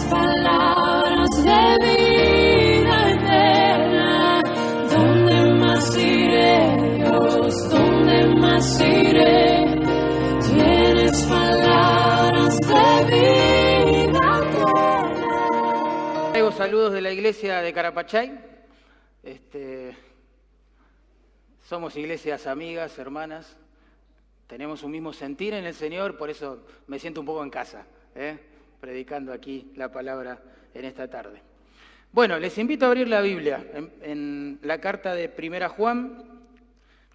palabras de vida eterna. ¿Dónde más iré, Dios? ¿Dónde más iré? Tienes palabras de vida eterna. Traigo saludos de la iglesia de Carapachay. Somos iglesias amigas, hermanas. Tenemos un mismo sentir en el Señor, por eso me siento un poco en casa, predicando aquí la palabra en esta tarde. Bueno, les invito a abrir la Biblia en la carta de 1 Juan.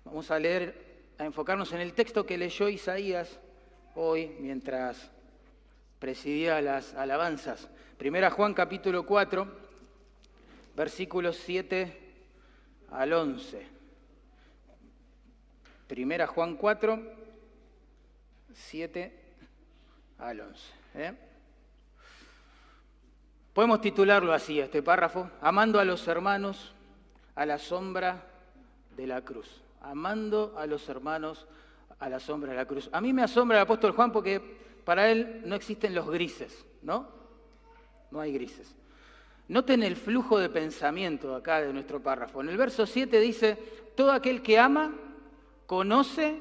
Vamos a leer, a enfocarnos en el texto que leyó Isaías hoy mientras presidía las alabanzas. 1 Juan capítulo 4, versículos 7 al 11. 1 Juan 4, 7 al 11. Podemos titularlo así, este párrafo: amando a los hermanos a la sombra de la cruz. Amando a los hermanos a la sombra de la cruz. A mí me asombra el apóstol Juan porque para él no existen los grises, ¿no? No hay grises. Noten el flujo de pensamiento acá de nuestro párrafo. En el verso 7 dice: todo aquel que ama conoce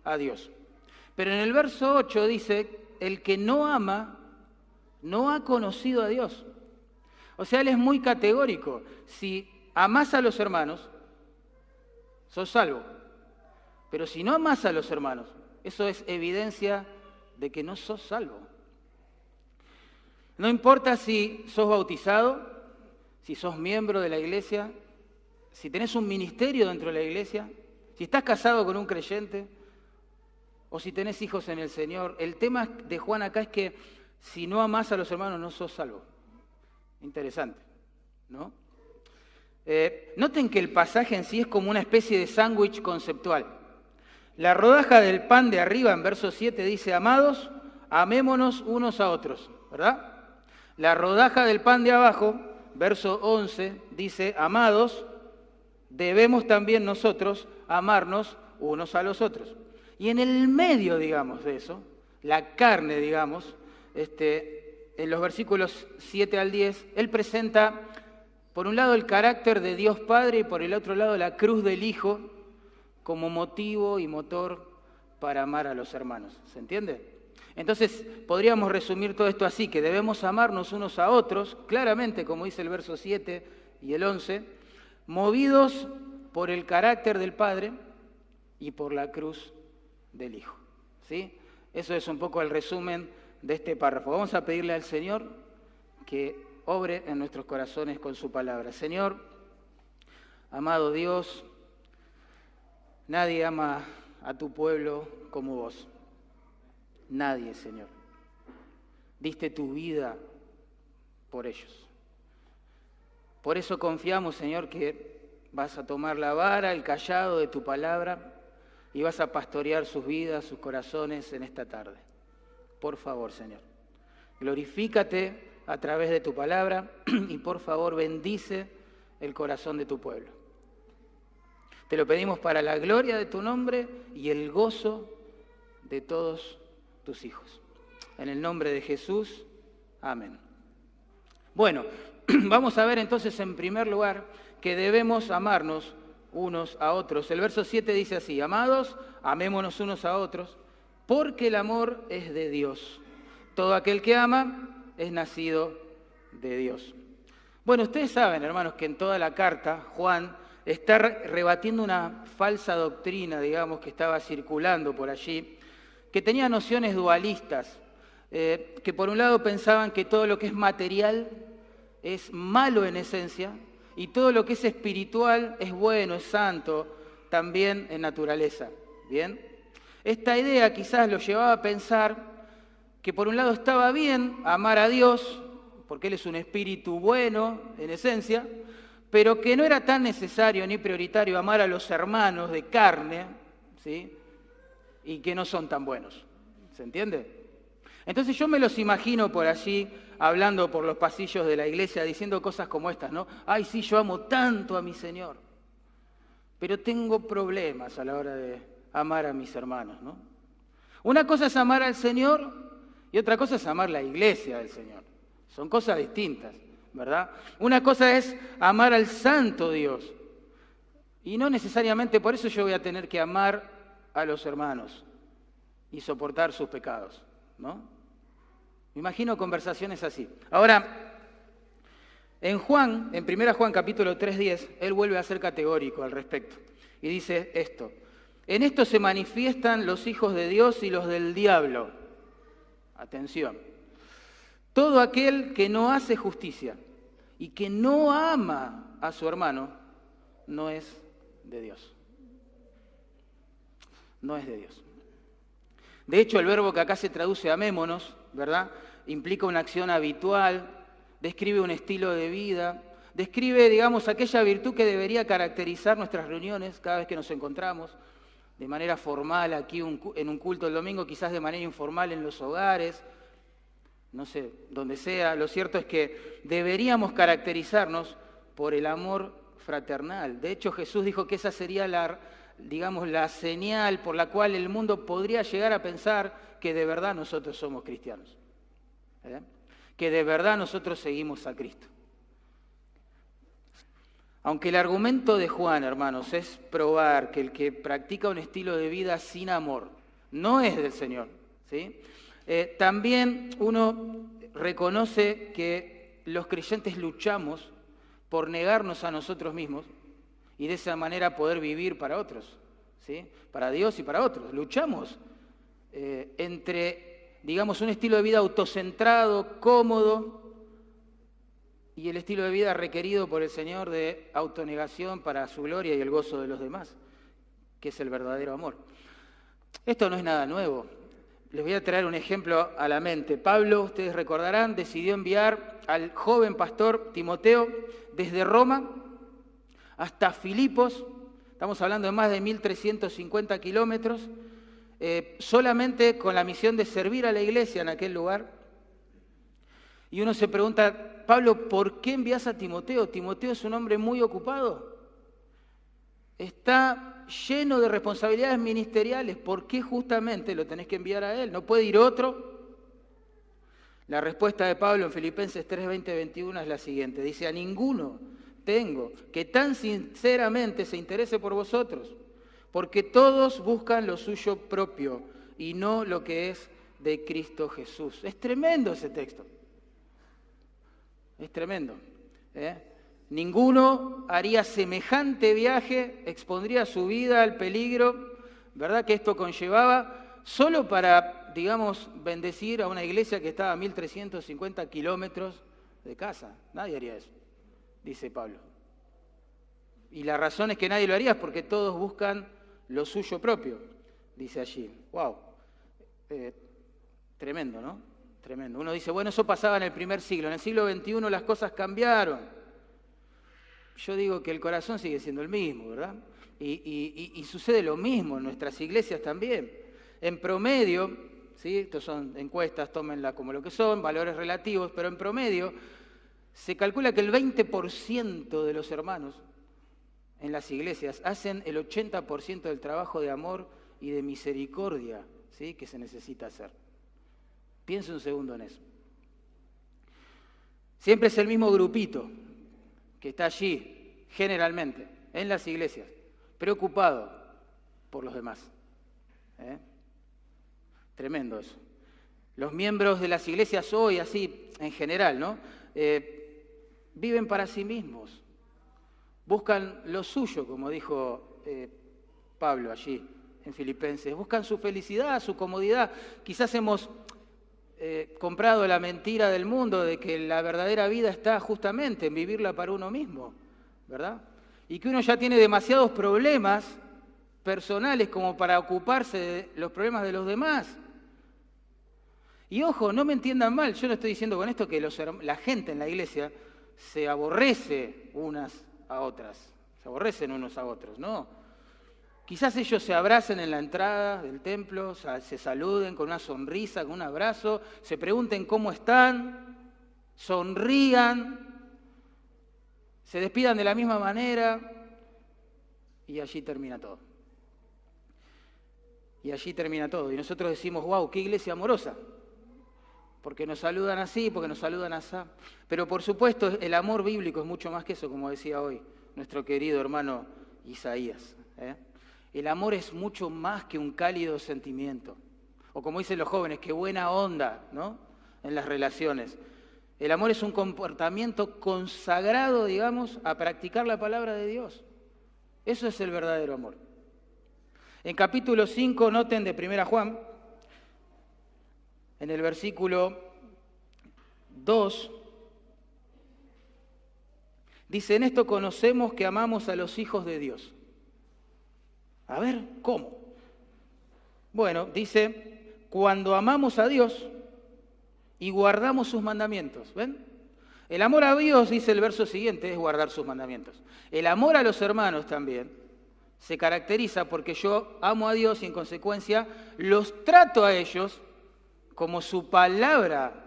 a Dios. Pero en el verso 8 dice: el que no ama no ha conocido a Dios. O sea, él es muy categórico. Si amás a los hermanos, sos salvo. Pero si no amás a los hermanos, eso es evidencia de que no sos salvo. No importa si sos bautizado, si sos miembro de la iglesia, si tenés un ministerio dentro de la iglesia, si estás casado con un creyente o si tenés hijos en el Señor. El tema de Juan acá es que si no amás a los hermanos no sos salvo. Interesante, ¿no? Noten que el pasaje en sí es como una especie de sándwich conceptual. La rodaja del pan de arriba en verso 7 dice: amados, amémonos unos a otros, ¿verdad? La rodaja del pan de abajo, verso 11, dice: amados, debemos también nosotros amarnos unos a los otros. Y en el medio, digamos, de eso, la carne, digamos, en los versículos 7 al 10, él presenta, por un lado, el carácter de Dios Padre y por el otro lado, la cruz del Hijo como motivo y motor para amar a los hermanos. ¿Se entiende? Entonces, podríamos resumir todo esto así, que debemos amarnos unos a otros, claramente, como dice el verso 7 y el 11, movidos por el carácter del Padre y por la cruz del Hijo. ¿Sí? Eso es un poco el resumen de este párrafo. Vamos a pedirle al Señor que obre en nuestros corazones con su palabra. Señor, amado Dios, nadie ama a tu pueblo como vos. Nadie, Señor. Diste tu vida por ellos. Por eso confiamos, Señor, que vas a tomar la vara, el cayado de tu palabra y vas a pastorear sus vidas, sus corazones en esta tarde. Por favor, Señor, glorifícate a través de tu palabra y por favor bendice el corazón de tu pueblo. Te lo pedimos para la gloria de tu nombre y el gozo de todos tus hijos. En el nombre de Jesús, amén. Bueno, vamos a ver entonces en primer lugar que debemos amarnos unos a otros. El verso 7 dice así: amados, amémonos unos a otros, porque el amor es de Dios. Todo aquel que ama es nacido de Dios. Bueno, ustedes saben, hermanos, que en toda la carta Juan está rebatiendo una falsa doctrina, digamos, que estaba circulando por allí, que tenía nociones dualistas, que por un lado pensaban que todo lo que es material es malo en esencia y todo lo que es espiritual es bueno, es santo, también en naturaleza. ¿Bien? Esta idea quizás lo llevaba a pensar que por un lado estaba bien amar a Dios, porque Él es un espíritu bueno en esencia, pero que no era tan necesario ni prioritario amar a los hermanos de carne, ¿sí? Y que no son tan buenos. ¿Se entiende? Entonces yo me los imagino por allí, hablando por los pasillos de la iglesia, diciendo cosas como estas, ¿no? Ay, sí, yo amo tanto a mi Señor, pero tengo problemas a la hora de amar a mis hermanos, ¿no? Una cosa es amar al Señor y otra cosa es amar la iglesia del Señor. Son cosas distintas, ¿verdad? Una cosa es amar al santo Dios. Y no necesariamente por eso yo voy a tener que amar a los hermanos y soportar sus pecados, ¿no? Me imagino conversaciones así. Ahora, en 1 Juan capítulo 3:10, él vuelve a ser categórico al respecto. Y dice esto: en esto se manifiestan los hijos de Dios y los del diablo. Atención. Todo aquel que no hace justicia y que no ama a su hermano no es de Dios. No es de Dios. De hecho, el verbo que acá se traduce amémonos, ¿verdad?, implica una acción habitual, describe un estilo de vida, describe, digamos, aquella virtud que debería caracterizar nuestras reuniones cada vez que nos encontramos, de manera formal aquí en un culto el domingo, quizás de manera informal en los hogares, no sé, donde sea. Lo cierto es que deberíamos caracterizarnos por el amor fraternal. De hecho, Jesús dijo que esa sería la señal por la cual el mundo podría llegar a pensar que de verdad nosotros somos cristianos. Que de verdad nosotros seguimos a Cristo. Aunque el argumento de Juan, hermanos, es probar que el que practica un estilo de vida sin amor no es del Señor, ¿sí? También uno reconoce que los creyentes luchamos por negarnos a nosotros mismos y de esa manera poder vivir para otros, ¿sí? Para Dios y para otros. Luchamos entre, digamos, un estilo de vida autocentrado, cómodo, y el estilo de vida requerido por el Señor de autonegación para su gloria y el gozo de los demás, que es el verdadero amor. Esto no es nada nuevo. Les voy a traer un ejemplo a la mente. Pablo, ustedes recordarán, decidió enviar al joven pastor Timoteo desde Roma hasta Filipos. Estamos hablando de más de 1.350 kilómetros, solamente con la misión de servir a la iglesia en aquel lugar. Y uno se pregunta, Pablo, ¿por qué envías a Timoteo? Timoteo es un hombre muy ocupado. Está lleno de responsabilidades ministeriales. ¿Por qué justamente lo tenés que enviar a él? ¿No puede ir otro? La respuesta de Pablo en Filipenses 3:20-21 es la siguiente. Dice, a ninguno tengo que tan sinceramente se interese por vosotros, porque todos buscan lo suyo propio y no lo que es de Cristo Jesús. Es tremendo ese texto. Es tremendo. Ninguno haría semejante viaje, expondría su vida al peligro, ¿verdad?, que esto conllevaba, solo para, digamos, bendecir a una iglesia que estaba a 1.350 kilómetros de casa. Nadie haría eso, dice Pablo. Y la razón es que nadie lo haría es porque todos buscan lo suyo propio, dice allí. ¡Wow! Tremendo, ¿no? Tremendo. Uno dice, bueno, eso pasaba en el primer siglo. En el siglo XXI las cosas cambiaron. Yo digo que el corazón sigue siendo el mismo, ¿verdad? Y sucede lo mismo en nuestras iglesias también. En promedio, ¿sí?, estos son encuestas, tómenla como lo que son, valores relativos, pero en promedio se calcula que el 20% de los hermanos en las iglesias hacen el 80% del trabajo de amor y de misericordia, ¿sí?, que se necesita hacer. Piense un segundo en eso. Siempre es el mismo grupito que está allí, generalmente, en las iglesias, preocupado por los demás. Tremendo eso. Los miembros de las iglesias hoy, así en general, ¿no?, viven para sí mismos. Buscan lo suyo, como dijo Pablo allí en Filipenses. Buscan su felicidad, su comodidad. Quizás hemos comprado la mentira del mundo de que la verdadera vida está justamente en vivirla para uno mismo, ¿verdad? Y que uno ya tiene demasiados problemas personales como para ocuparse de los problemas de los demás. Y ojo, no me entiendan mal, yo no estoy diciendo con esto que la gente en la iglesia se aborrece unas a otras, se aborrecen unos a otros, no. Quizás ellos se abracen en la entrada del templo, se saluden con una sonrisa, con un abrazo, se pregunten cómo están, sonrían, se despidan de la misma manera y allí termina todo. Y allí termina todo. Y nosotros decimos, wow, qué iglesia amorosa. porque nos saludan así, porque nos saludan así. Pero por supuesto el amor bíblico es mucho más que eso, como decía hoy nuestro querido hermano Isaías. El amor es mucho más que un cálido sentimiento. O como dicen los jóvenes, qué buena onda, ¿no? En las relaciones. El amor es un comportamiento consagrado, digamos, a practicar la palabra de Dios. Eso es el verdadero amor. En capítulo 5, noten de 1 Juan, en el versículo 2, dice, en esto conocemos que amamos a los hijos de Dios. A ver, ¿cómo? Bueno, dice, cuando amamos a Dios y guardamos sus mandamientos. ¿Ven? El amor a Dios, dice el verso siguiente, es guardar sus mandamientos. El amor a los hermanos también se caracteriza porque yo amo a Dios y en consecuencia los trato a ellos como su palabra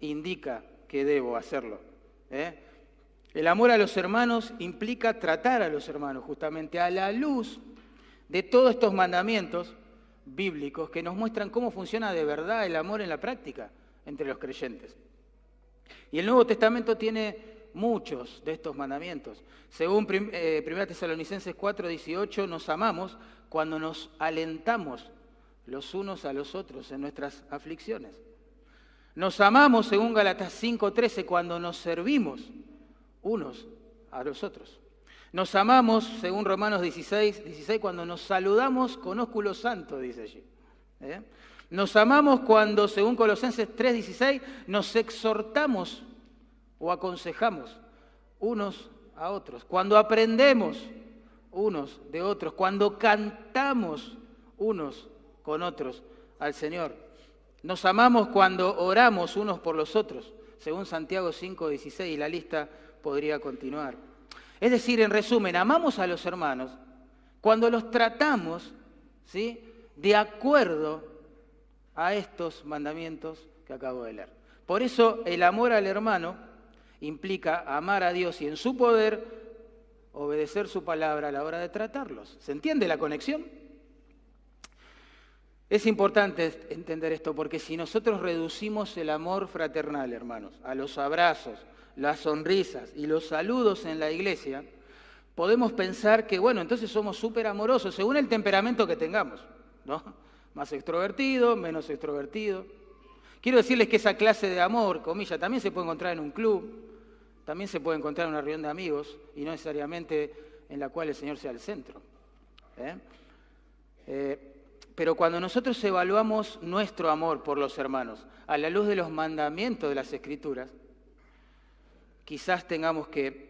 indica que debo hacerlo. El amor a los hermanos implica tratar a los hermanos justamente a la luz de todos estos mandamientos bíblicos que nos muestran cómo funciona de verdad el amor en la práctica entre los creyentes. Y el Nuevo Testamento tiene muchos de estos mandamientos. Según 1 Tesalonicenses 4:18, nos amamos cuando nos alentamos los unos a los otros en nuestras aflicciones. Nos amamos, según Gálatas 5:13, cuando nos servimos unos a los otros. Nos amamos, según Romanos 16, cuando nos saludamos con ósculo santo, dice allí. Nos amamos cuando, según Colosenses 3:16, nos exhortamos o aconsejamos unos a otros. Cuando aprendemos unos de otros. Cuando cantamos unos con otros al Señor. Nos amamos cuando oramos unos por los otros, según Santiago 5:16, y la lista podría continuar. Es decir, en resumen, amamos a los hermanos cuando los tratamos, ¿sí?, de acuerdo a estos mandamientos que acabo de leer. Por eso el amor al hermano implica amar a Dios y en su poder obedecer su palabra a la hora de tratarlos. ¿Se entiende la conexión? Es importante entender esto porque si nosotros reducimos el amor fraternal, hermanos, a los abrazos, las sonrisas y los saludos en la iglesia, podemos pensar que, bueno, entonces somos súper amorosos según el temperamento que tengamos, ¿no? Más extrovertido, menos extrovertido. Quiero decirles que esa clase de amor, comillas, también se puede encontrar en un club, también se puede encontrar en una reunión de amigos y no necesariamente en la cual el Señor sea el centro. Pero cuando nosotros evaluamos nuestro amor por los hermanos a la luz de los mandamientos de las Escrituras, quizás tengamos que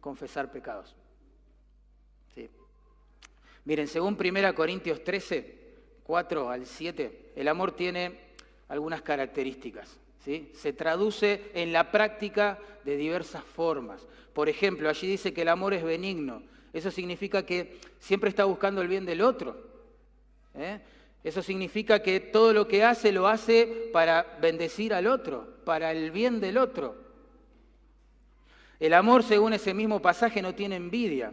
confesar pecados. Sí. Miren, según 1 Corintios 13, 4 al 7, el amor tiene algunas características, ¿sí? Se traduce en la práctica de diversas formas. Por ejemplo, allí dice que el amor es benigno. Eso significa que siempre está buscando el bien del otro. Eso significa que todo lo que hace lo hace para bendecir al otro, para el bien del otro. El amor, según ese mismo pasaje, no tiene envidia.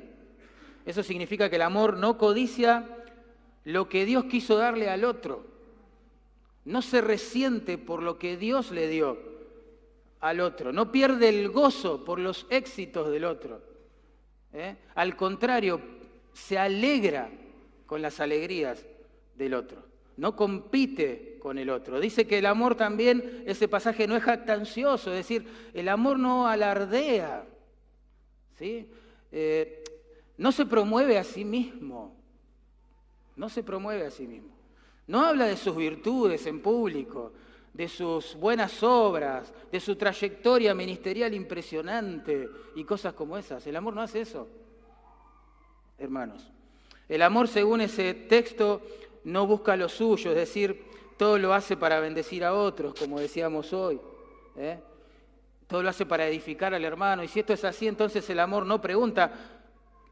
Eso significa que el amor no codicia lo que Dios quiso darle al otro. No se resiente por lo que Dios le dio al otro. No pierde el gozo por los éxitos del otro. Al contrario, se alegra con las alegrías del otro. No compite con el otro. Dice que el amor también, ese pasaje no es jactancioso, es decir, el amor no alardea, ¿sí? No se promueve a sí mismo. No se promueve a sí mismo. No habla de sus virtudes en público, de sus buenas obras, de su trayectoria ministerial impresionante y cosas como esas. El amor no hace eso, hermanos. El amor, según ese texto, no busca lo suyo, es decir, todo lo hace para bendecir a otros, como decíamos hoy. Todo lo hace para edificar al hermano. Y si esto es así, entonces el amor no pregunta,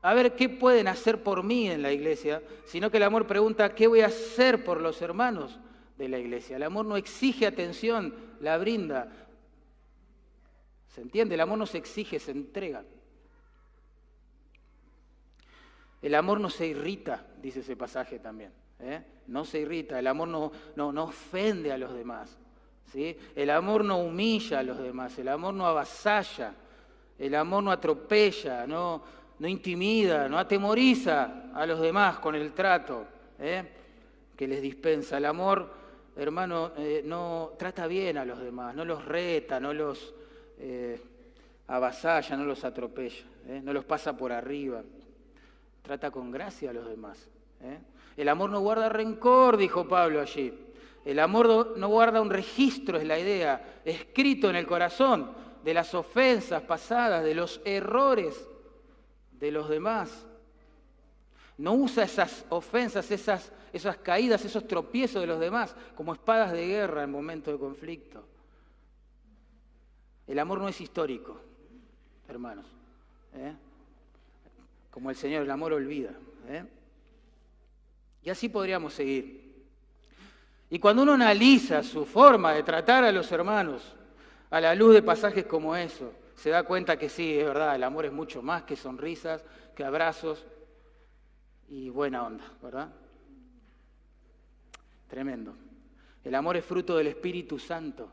a ver, ¿qué pueden hacer por mí en la iglesia? Sino que el amor pregunta, ¿qué voy a hacer por los hermanos de la iglesia? El amor no exige atención, la brinda. ¿Se entiende? El amor no se exige, se entrega. El amor no se irrita, dice ese pasaje también. No se irrita, el amor no ofende a los demás, ¿sí? El amor no humilla a los demás, el amor no avasalla, el amor no atropella, no intimida, no atemoriza a los demás con el trato que les dispensa. El amor, hermano, no trata bien a los demás, no los reta, no los avasalla, no los atropella, no los pasa por arriba, trata con gracia a los demás. El amor no guarda rencor, dijo Pablo allí. El amor no guarda un registro, es la idea, escrito en el corazón de las ofensas pasadas, de los errores de los demás. No usa esas ofensas, esas caídas, esos tropiezos de los demás como espadas de guerra en momentos de conflicto. El amor no es histórico, hermanos. Como el Señor, el amor olvida. Y así podríamos seguir. Y cuando uno analiza su forma de tratar a los hermanos a la luz de pasajes como eso, se da cuenta que sí, es verdad, el amor es mucho más que sonrisas, que abrazos y buena onda, ¿verdad? Tremendo. El amor es fruto del Espíritu Santo.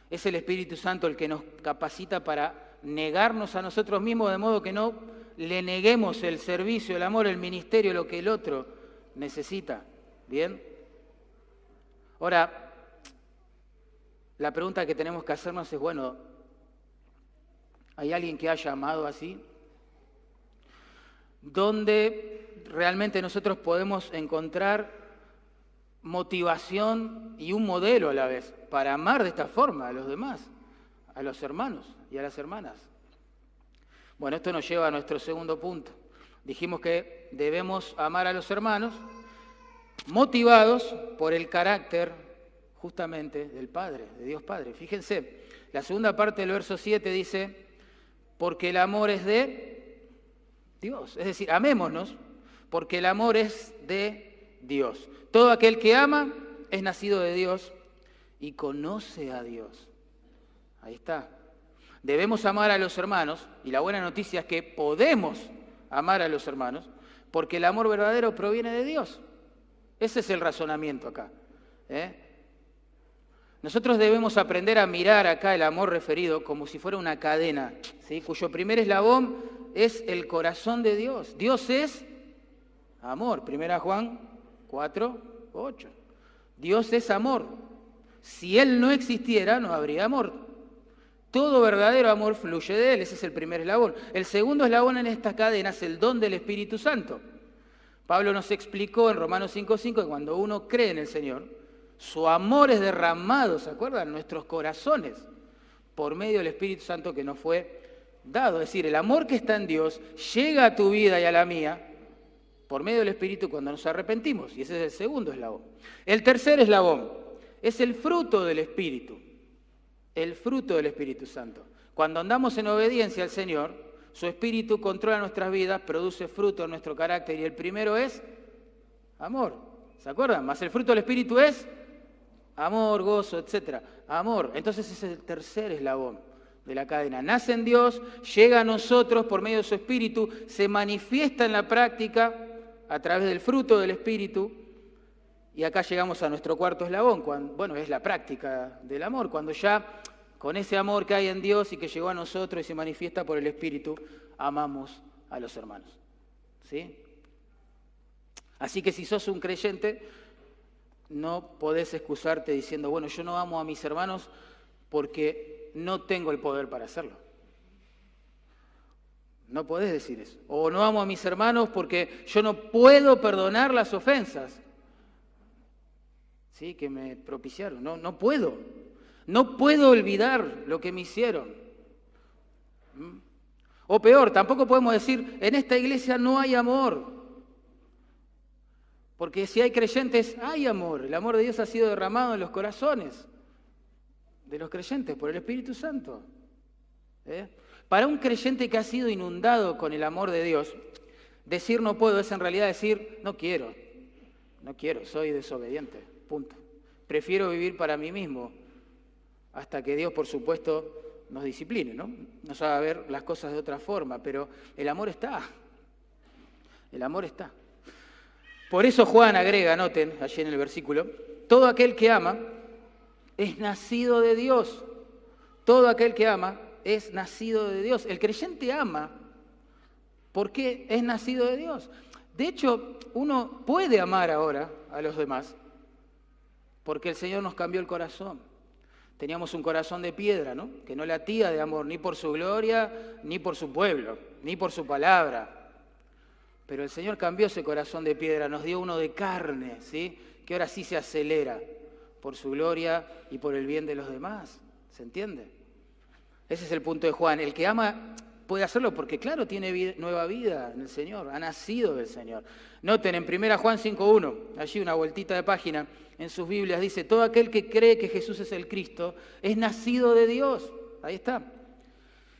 Es el Espíritu Santo el que nos capacita para negarnos a nosotros mismos, de modo que no le neguemos el servicio, el amor, el ministerio, lo que el otro necesita. ¿Bien? Ahora, la pregunta que tenemos que hacernos es, bueno, ¿hay alguien que haya amado así? ¿Dónde realmente nosotros podemos encontrar motivación y un modelo a la vez para amar de esta forma a los demás, a los hermanos y a las hermanas? Bueno, esto nos lleva a nuestro segundo punto. Dijimos que debemos amar a los hermanos motivados por el carácter justamente del Padre, de Dios Padre. Fíjense, la segunda parte del verso 7 dice, porque el amor es de Dios. Es decir, amémonos, porque el amor es de Dios. Todo aquel que ama es nacido de Dios y conoce a Dios. Ahí está. Debemos amar a los hermanos, y la buena noticia es que podemos amar a los hermanos, porque el amor verdadero proviene de Dios. Ese es el razonamiento acá. Nosotros debemos aprender a mirar acá el amor referido como si fuera una cadena, ¿sí? Cuyo primer eslabón es el corazón de Dios. Dios es amor. 1 Juan 4:8. Dios es amor. Si Él no existiera, no habría amor. Todo verdadero amor fluye de Él. Ese es el primer eslabón. El segundo eslabón en esta cadena es el don del Espíritu Santo. Pablo nos explicó en Romanos 5:5 que cuando uno cree en el Señor, su amor es derramado, ¿se acuerdan? En nuestros corazones, por medio del Espíritu Santo que nos fue dado. Es decir, el amor que está en Dios llega a tu vida y a la mía por medio del Espíritu cuando nos arrepentimos. Y ese es el segundo eslabón. El tercer eslabón es el fruto del Espíritu. El fruto del Espíritu Santo. Cuando andamos en obediencia al Señor, su Espíritu controla nuestras vidas, produce fruto en nuestro carácter. Y el primero es amor. ¿Se acuerdan? Más el fruto del Espíritu es amor, gozo, etc. Amor. Entonces ese es el tercer eslabón de la cadena. Nace en Dios, llega a nosotros por medio de su Espíritu, se manifiesta en la práctica a través del fruto del Espíritu. Y acá llegamos a nuestro cuarto eslabón, bueno, es la práctica del amor, cuando ya con ese amor que hay en Dios y que llegó a nosotros y se manifiesta por el Espíritu, amamos a los hermanos. ¿Sí? Así que si sos un creyente, no podés excusarte diciendo, bueno, yo no amo a mis hermanos porque no tengo el poder para hacerlo. No podés decir eso. O no amo a mis hermanos porque yo no puedo perdonar las ofensas, ¿sí? Que me propiciaron. No puedo. No puedo olvidar lo que me hicieron. O peor, tampoco podemos decir, en esta iglesia no hay amor. Porque si hay creyentes, hay amor. El amor de Dios ha sido derramado en los corazones de los creyentes por el Espíritu Santo. Para un creyente que ha sido inundado con el amor de Dios, decir no puedo es en realidad decir no quiero, soy desobediente, punto. Prefiero vivir para mí mismo hasta que Dios, por supuesto, nos discipline, ¿no? Nos haga ver las cosas de otra forma, pero el amor está. El amor está. Por eso Juan agrega, noten allí en el versículo, todo aquel que ama es nacido de Dios. Todo aquel que ama es nacido de Dios. El creyente ama porque es nacido de Dios. De hecho, uno puede amar ahora a los demás porque el Señor nos cambió el corazón. Teníamos un corazón de piedra, ¿no? Que no latía de amor ni por su gloria, ni por su pueblo, ni por su palabra. Pero el Señor cambió ese corazón de piedra, nos dio uno de carne, ¿sí? Que ahora sí se acelera por su gloria y por el bien de los demás. ¿Se entiende? Ese es el punto de Juan. El que ama puede hacerlo porque, claro, tiene nueva vida en el Señor, ha nacido del Señor. Noten en 1 Juan 5:1, allí una vueltita de página, en sus Biblias dice, todo aquel que cree que Jesús es el Cristo es nacido de Dios. Ahí está.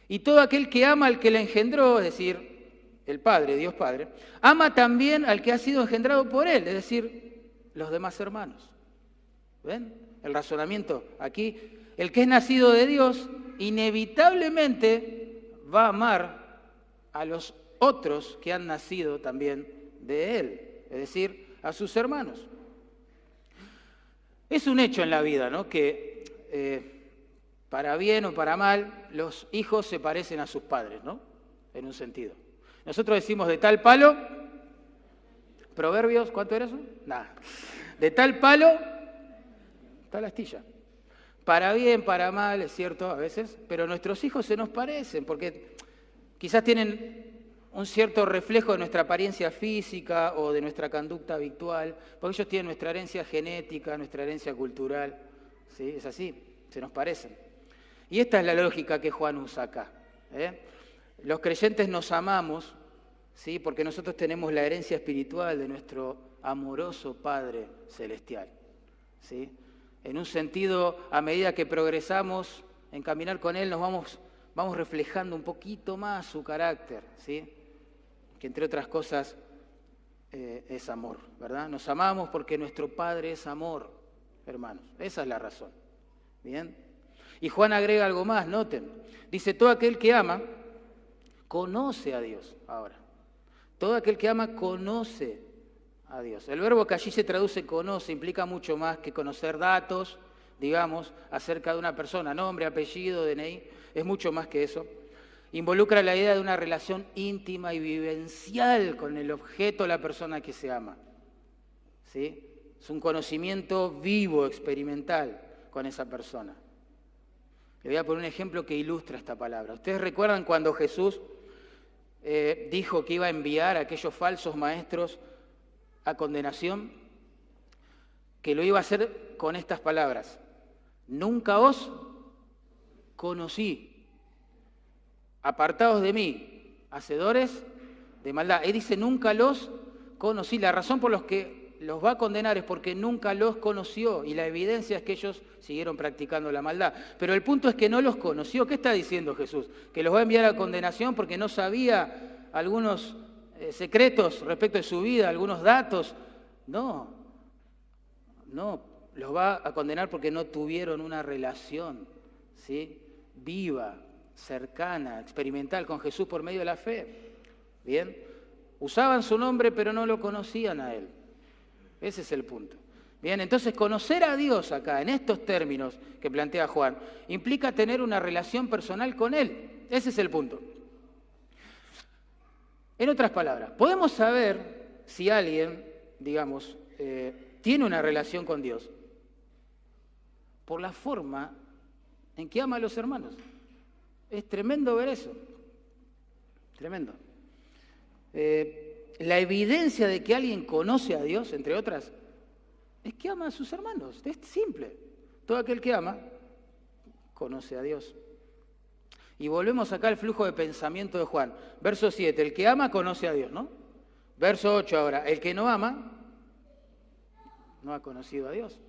Y todo aquel que ama al que le engendró, es decir, el Padre, Dios Padre, ama también al que ha sido engendrado por Él, es decir, los demás hermanos. ¿Ven? El razonamiento aquí. El que es nacido de Dios, inevitablemente va a amar a los otros que han nacido también de Él, es decir, a sus hermanos. Es un hecho en la vida, ¿no? Que para bien o para mal, los hijos se parecen a sus padres, ¿no? En un sentido. Nosotros decimos de tal palo, Proverbios, ¿cuánto era eso? Nada. De tal palo, tal astilla. Para bien, para mal, es cierto a veces, pero nuestros hijos se nos parecen, porque quizás tienen un cierto reflejo de nuestra apariencia física o de nuestra conducta habitual, porque ellos tienen nuestra herencia genética, nuestra herencia cultural, ¿sí? Es así, se nos parecen. Y esta es la lógica que Juan usa acá, ¿eh? Los creyentes nos amamos, ¿sí? Porque nosotros tenemos la herencia espiritual de nuestro amoroso Padre Celestial, ¿sí? En un sentido, a medida que progresamos en caminar con Él, nos vamos reflejando un poquito más su carácter, ¿sí? Que entre otras cosas es amor, ¿verdad? Nos amamos porque nuestro Padre es amor, hermanos. Esa es la razón, ¿bien? Y Juan agrega algo más, noten. Dice, todo aquel que ama conoce a Dios ahora. Todo aquel que ama conoce a Dios. El verbo que allí se traduce conoce implica mucho más que conocer datos, digamos, acerca de una persona, nombre, apellido, DNI, es mucho más que eso. Involucra la idea de una relación íntima y vivencial con el objeto, la persona que se ama, ¿sí? Es un conocimiento vivo, experimental con esa persona. Le voy a poner un ejemplo que ilustra esta palabra. ¿Ustedes recuerdan cuando Jesús dijo que iba a enviar a aquellos falsos maestros a condenación? Que lo iba a hacer con estas palabras. Nunca os conocí. Apartados de mí, hacedores de maldad. Él dice, nunca los conocí. La razón por la que los va a condenar es porque nunca los conoció. Y la evidencia es que ellos siguieron practicando la maldad. Pero el punto es que no los conoció. ¿Qué está diciendo Jesús? Que los va a enviar a condenación porque no sabía algunos secretos respecto de su vida, algunos datos. No, los va a condenar porque no tuvieron una relación, ¿sí? Viva, cercana, experimental con Jesús por medio de la fe. Bien, usaban su nombre pero no lo conocían a Él. Ese es el punto. Bien, entonces conocer a Dios acá, en estos términos que plantea Juan, implica tener una relación personal con Él. Ese es el punto. En otras palabras, podemos saber si alguien, digamos, tiene una relación con Dios por la forma en que ama a los hermanos. Es tremendo ver eso. Tremendo. La evidencia de que alguien conoce a Dios, entre otras, es que ama a sus hermanos. Es simple. Todo aquel que ama, conoce a Dios. Y volvemos acá al flujo de pensamiento de Juan. Verso 7, el que ama, conoce a Dios, ¿no? Verso 8 ahora, el que no ama, no ha conocido a Dios.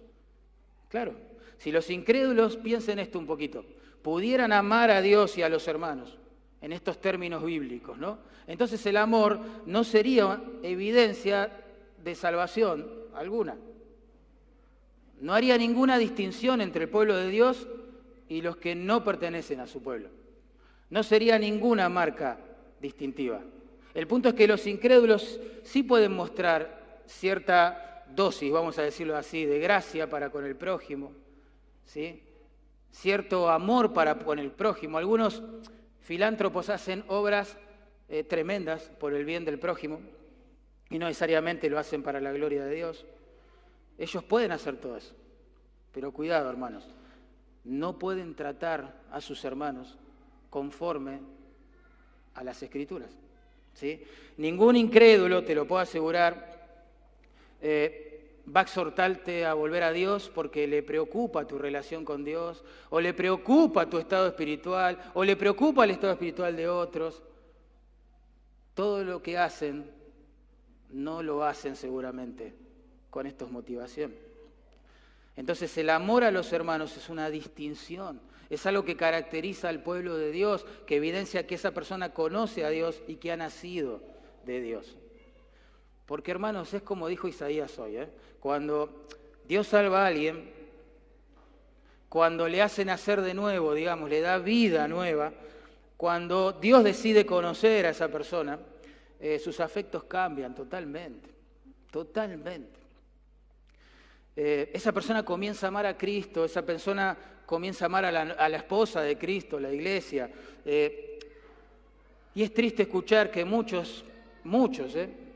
Claro, si los incrédulos, piensen esto un poquito, pudieran amar a Dios y a los hermanos, en estos términos bíblicos, ¿no? Entonces el amor no sería evidencia de salvación alguna. No haría ninguna distinción entre el pueblo de Dios y los que no pertenecen a su pueblo. No sería ninguna marca distintiva. El punto es que los incrédulos sí pueden mostrar cierta dosis, vamos a decirlo así, de gracia para con el prójimo, ¿sí? Cierto amor para con el prójimo. Algunos filántropos hacen obras tremendas por el bien del prójimo y no necesariamente lo hacen para la gloria de Dios. Ellos pueden hacer todo eso, pero cuidado, hermanos, no pueden tratar a sus hermanos conforme a las Escrituras, ¿sí? Ningún incrédulo, te lo puedo asegurar, va a exhortarte a volver a Dios porque le preocupa tu relación con Dios, o le preocupa tu estado espiritual, o le preocupa el estado espiritual de otros. Todo lo que hacen, no lo hacen seguramente con estas motivaciones. Entonces el amor a los hermanos es una distinción, es algo que caracteriza al pueblo de Dios, que evidencia que esa persona conoce a Dios y que ha nacido de Dios. Porque, hermanos, es como dijo Isaías hoy, cuando Dios salva a alguien, cuando le hace nacer de nuevo, digamos, le da vida nueva, cuando Dios decide conocer a esa persona, sus afectos cambian totalmente, totalmente. Esa persona comienza a amar a Cristo, esa persona comienza a amar a la esposa de Cristo, la iglesia. Y es triste escuchar que muchos,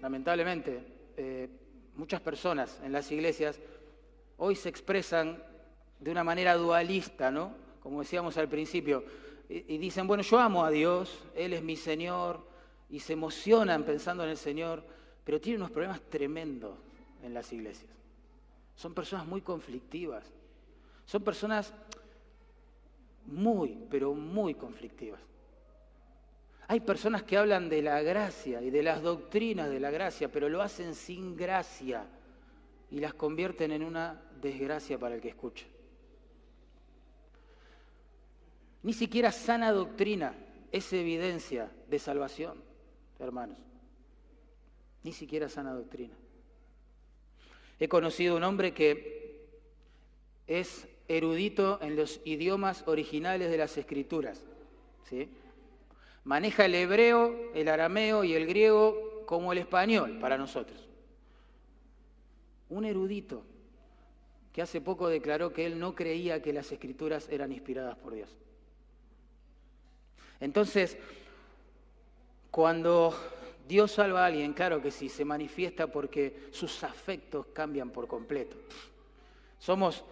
lamentablemente, muchas personas en las iglesias hoy se expresan de una manera dualista, ¿no? Como decíamos al principio, y dicen, bueno, yo amo a Dios, Él es mi Señor, y se emocionan pensando en el Señor, pero tienen unos problemas tremendos en las iglesias. Son personas muy conflictivas, son personas muy, pero muy conflictivas. Hay personas que hablan de la gracia y de las doctrinas de la gracia, pero lo hacen sin gracia y las convierten en una desgracia para el que escucha. Ni siquiera sana doctrina es evidencia de salvación, hermanos. Ni siquiera sana doctrina. He conocido un hombre que es erudito en los idiomas originales de las Escrituras, ¿sí? Maneja el hebreo, el arameo y el griego como el español para nosotros. Un erudito que hace poco declaró que él no creía que las Escrituras eran inspiradas por Dios. Entonces, cuando Dios salva a alguien, claro que sí, se manifiesta porque sus afectos cambian por completo. Somos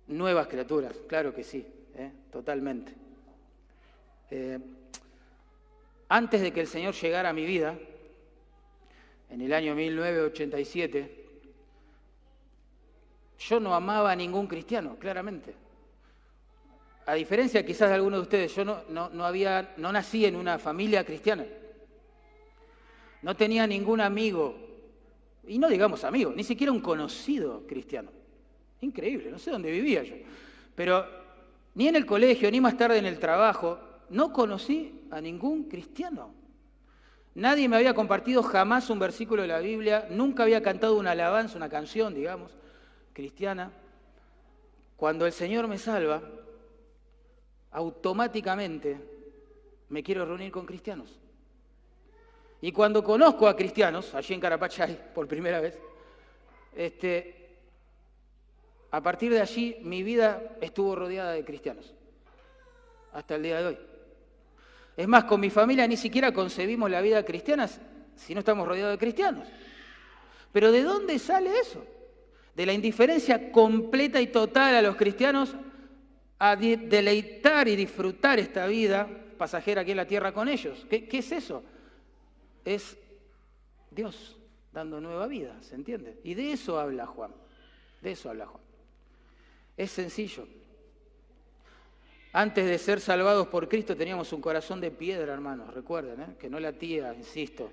nuevas criaturas, claro que sí, totalmente. Antes de que el Señor llegara a mi vida, en el año 1987, yo no amaba a ningún cristiano, claramente. A diferencia quizás de algunos de ustedes, yo no nací en una familia cristiana. No tenía ningún amigo, y no digamos amigo, ni siquiera un conocido cristiano. Increíble, no sé dónde vivía yo. Pero ni en el colegio, ni más tarde en el trabajo, no conocí a ningún cristiano. Nadie me había compartido jamás un versículo de la Biblia, nunca había cantado una alabanza, una canción, digamos, cristiana. Cuando el Señor me salva, automáticamente me quiero reunir con cristianos. Y cuando conozco a cristianos, allí en Carapachay, por primera vez, a partir de allí mi vida estuvo rodeada de cristianos, hasta el día de hoy. Es más, con mi familia ni siquiera concebimos la vida cristiana si no estamos rodeados de cristianos. Pero ¿de dónde sale eso? De la indiferencia completa y total a los cristianos a deleitar y disfrutar esta vida pasajera aquí en la tierra con ellos. ¿Qué es eso? Es Dios dando nueva vida, ¿se entiende? Y de eso habla Juan, de eso habla Juan. Es sencillo. Antes de ser salvados por Cristo teníamos un corazón de piedra, hermanos, recuerden, que no latía, insisto,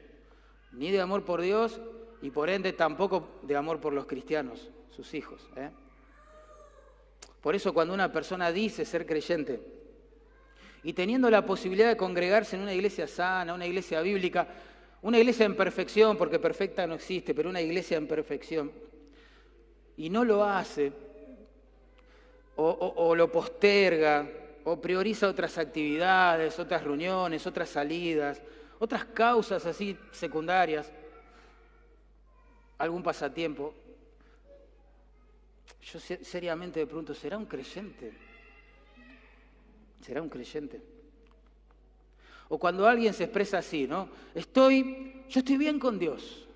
ni de amor por Dios y por ende tampoco de amor por los cristianos, sus hijos. Por eso cuando una persona dice ser creyente y teniendo la posibilidad de congregarse en una iglesia sana, una iglesia bíblica, una iglesia en perfección, porque perfecta no existe, pero una iglesia en perfección, y no lo hace, o lo posterga, o prioriza otras actividades, otras reuniones, otras salidas, otras causas así secundarias, algún pasatiempo, yo seriamente me pregunto, ¿será un creyente? ¿Será un creyente? O cuando alguien se expresa así, ¿no? Yo estoy bien con Dios.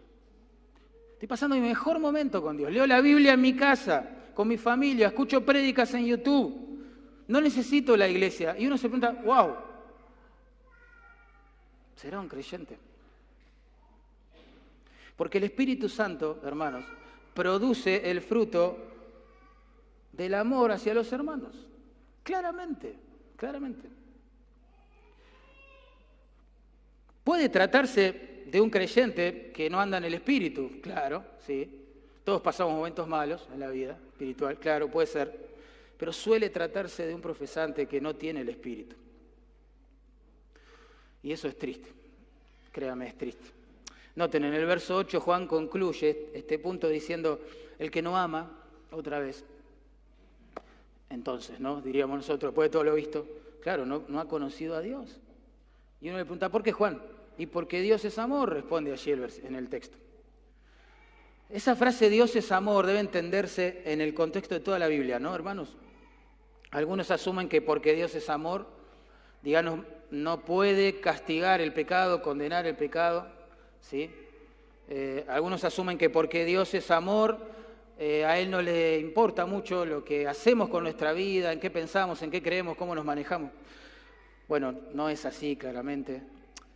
Estoy pasando mi mejor momento con Dios. Leo la Biblia en mi casa, con mi familia, escucho prédicas en YouTube. No necesito la iglesia. Y uno se pregunta, wow, ¿será un creyente? Porque el Espíritu Santo, hermanos, produce el fruto del amor hacia los hermanos. Claramente, claramente. Puede tratarse de un creyente que no anda en el Espíritu, claro, sí. Todos pasamos momentos malos en la vida espiritual, claro, puede ser. Pero suele tratarse de un profesante que no tiene el Espíritu. Y eso es triste, créame, es triste. Noten, en el verso 8 Juan concluye este punto diciendo, el que no ama, otra vez, entonces, ¿no? Diríamos nosotros, después de todo lo visto, claro, no ha conocido a Dios. Y uno le pregunta, ¿por qué, Juan? Y porque Dios es amor, responde allí en el texto. Esa frase Dios es amor debe entenderse en el contexto de toda la Biblia, ¿no, hermanos? Algunos asumen que porque Dios es amor, digamos, no puede castigar el pecado, condenar el pecado, ¿sí? Algunos asumen que porque Dios es amor, a Él no le importa mucho lo que hacemos con nuestra vida, en qué pensamos, en qué creemos, cómo nos manejamos. Bueno, no es así, claramente.